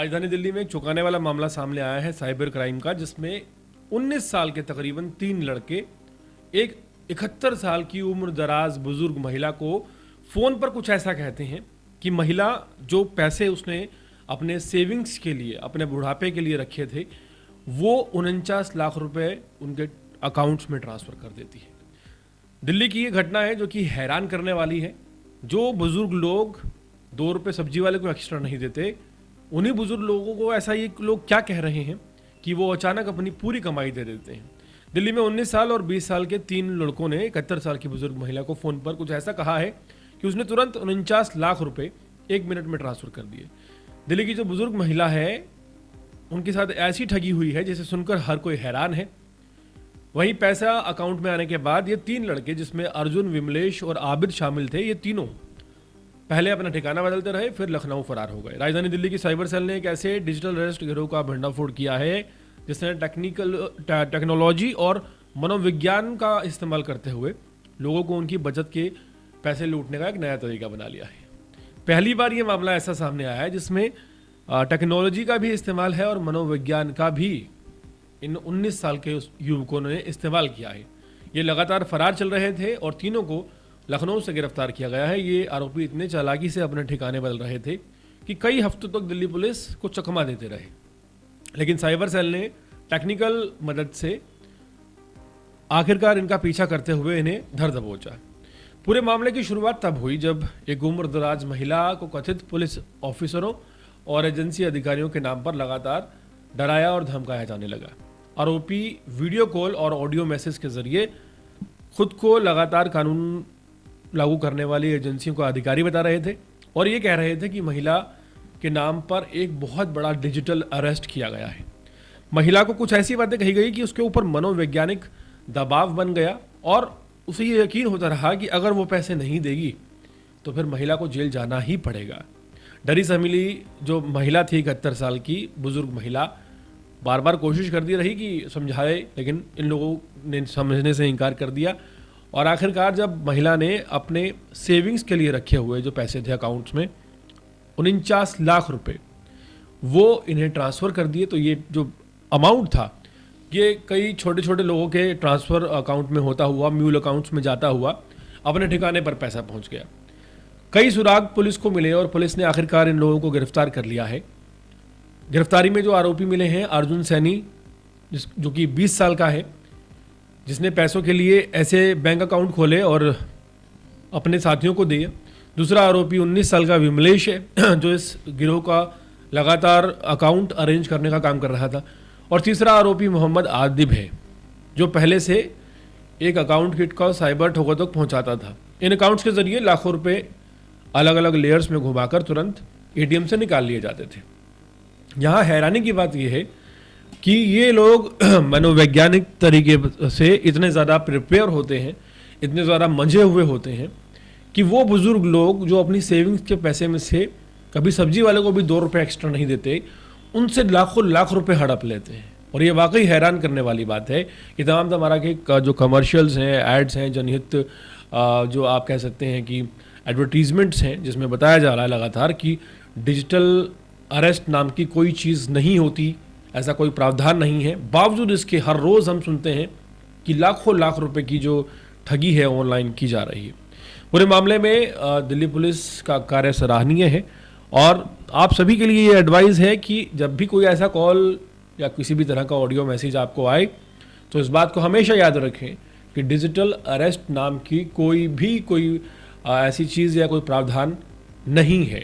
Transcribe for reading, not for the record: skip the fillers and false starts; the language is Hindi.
राजधानी दिल्ली में एक चौंकाने वाला मामला सामने आया है साइबर क्राइम का, जिसमें 19 साल के तकरीबन 3 लड़के एक 71 साल की उम्र दराज बुजुर्ग महिला को फोन पर कुछ ऐसा कहते हैं कि महिला जो पैसे उसने अपने सेविंग्स के लिए, अपने बुढ़ापे के लिए रखे थे, वो 49 लाख रुपए उनके अकाउंट्स में ट्रांसफर कर देती है। दिल्ली की ये घटना है जो कि हैरान करने वाली है। जो बुजुर्ग लोग 2 रुपये सब्जी वाले को एक्स्ट्रा नहीं देते, उन्हीं बुजुर्ग लोगों को ऐसा ये लोग क्या कह रहे हैं कि वो अचानक अपनी पूरी कमाई दे देते हैं। दिल्ली में 19 साल और 20 साल के 3 लड़कों ने 71 साल की बुजुर्ग महिला को फ़ोन पर कुछ ऐसा कहा है कि उसने तुरंत 49 लाख रुपए 1 मिनट में ट्रांसफ़र कर दिए। दिल्ली की जो बुजुर्ग महिला है, उनके साथ ऐसी ठगी हुई है जिसे सुनकर हर कोई हैरान है। वहीं पैसा अकाउंट में आने के बाद ये 3 लड़के, जिसमें अर्जुन, विमलेश और आबिद शामिल थे, ये तीनों पहले अपना ठिकाना बदलते रहे, फिर लखनऊ फरार हो गए। राजधानी दिल्ली की साइबर सेल ने एक ऐसे डिजिटल अरेस्ट गिरोह का भंडाफोड़ किया है जिसने टेक्नोलॉजी और मनोविज्ञान का इस्तेमाल करते हुए लोगों को उनकी बचत के पैसे लूटने का एक नया तरीका बना लिया है। पहली बार ये मामला ऐसा सामने आया है जिसमें टेक्नोलॉजी का भी इस्तेमाल है और मनोविज्ञान का भी इन 19 साल के युवकों ने इस्तेमाल किया है। ये लगातार फरार चल रहे थे और तीनों को लखनऊ से गिरफ्तार किया गया है। ये आरोपी इतने चालाकी से अपने ठिकाने बदल रहे थे कि कई हफ्तों तक दिल्ली पुलिस को चकमा देते रहे, लेकिन साइबर सेल ने टेक्निकल मदद से आखिरकार इनका पीछा करते हुए इन्हें धर दबोचा। पूरे मामले की शुरुआत तब हुई जब एक उम्रदराज महिला को कथित पुलिस ऑफिसरों और एजेंसी अधिकारियों के नाम पर लगातार डराया और धमकाया जाने लगा। आरोपी वीडियो कॉल और ऑडियो मैसेज के जरिए खुद को लगातार कानून लागू करने वाली एजेंसियों का अधिकारी बता रहे थे और ये कह रहे थे कि महिला के नाम पर एक बहुत बड़ा डिजिटल अरेस्ट किया गया है। महिला को कुछ ऐसी बातें कही गई कि उसके ऊपर मनोवैज्ञानिक दबाव बन गया और उसे ये यकीन होता रहा कि अगर वो पैसे नहीं देगी तो फिर महिला को जेल जाना ही पड़ेगा। डरी सहमिली जो महिला थी, 71 साल की बुजुर्ग महिला, बार बार कोशिश करती रही कि समझाए, लेकिन इन लोगों ने समझने से इनकार कर दिया और आखिरकार जब महिला ने अपने सेविंग्स के लिए रखे हुए जो पैसे थे अकाउंट्स में 49 लाख रुपए वो इन्हें ट्रांसफ़र कर दिए, तो ये जो अमाउंट था ये कई छोटे छोटे लोगों के ट्रांसफ़र अकाउंट में होता हुआ, म्यूल अकाउंट्स में जाता हुआ अपने ठिकाने पर पैसा पहुंच गया। कई सुराग पुलिस को मिले और पुलिस ने आखिरकार इन लोगों को गिरफ्तार कर लिया है। गिरफ्तारी में जो आरोपी मिले हैं, अर्जुन सैनी जो कि 20 साल का है, जिसने पैसों के लिए ऐसे बैंक अकाउंट खोले और अपने साथियों को दिए। दूसरा आरोपी 19 साल का विमलेश है जो इस गिरोह का लगातार अकाउंट अरेंज करने का काम कर रहा था। और तीसरा आरोपी मोहम्मद आदिब है जो पहले से एक अकाउंट किट का साइबर ठगों तक पहुंचाता था। इन अकाउंट्स के जरिए लाखों रुपए अलग अलग लेयर्स में घुमाकर तुरंत एटीएम से निकाल लिए जाते थे। यहाँ हैरानी की बात यह है कि ये लोग मनोवैज्ञानिक तरीके से इतने ज़्यादा प्रिपेयर होते हैं, इतने ज़्यादा मंझे हुए होते हैं कि वो बुज़ुर्ग लोग जो अपनी सेविंग्स के पैसे में से कभी सब्जी वाले को भी 2 रुपये एक्स्ट्रा नहीं देते, उनसे लाखों लाख रुपए हड़प लेते हैं। और ये वाकई हैरान करने वाली बात है कि तमाम तरह के जो कमर्शियल्स हैं, एड्स हैं, जनहित जो आप कह सकते हैं कि एडवर्टीजमेंट्स हैं, जिसमें बताया जा रहा है लगातार कि डिजिटल अरेस्ट नाम की कोई चीज़ नहीं होती, ऐसा कोई प्रावधान नहीं है। बावजूद इसके हर रोज़ हम सुनते हैं कि लाखों लाख रुपए की जो ठगी है ऑनलाइन की जा रही है। पूरे मामले में दिल्ली पुलिस का कार्य सराहनीय है और आप सभी के लिए ये एडवाइस है कि जब भी कोई ऐसा कॉल या किसी भी तरह का ऑडियो मैसेज आपको आए तो इस बात को हमेशा याद रखें कि डिजिटल अरेस्ट नाम की कोई ऐसी चीज़ या कोई प्रावधान नहीं है।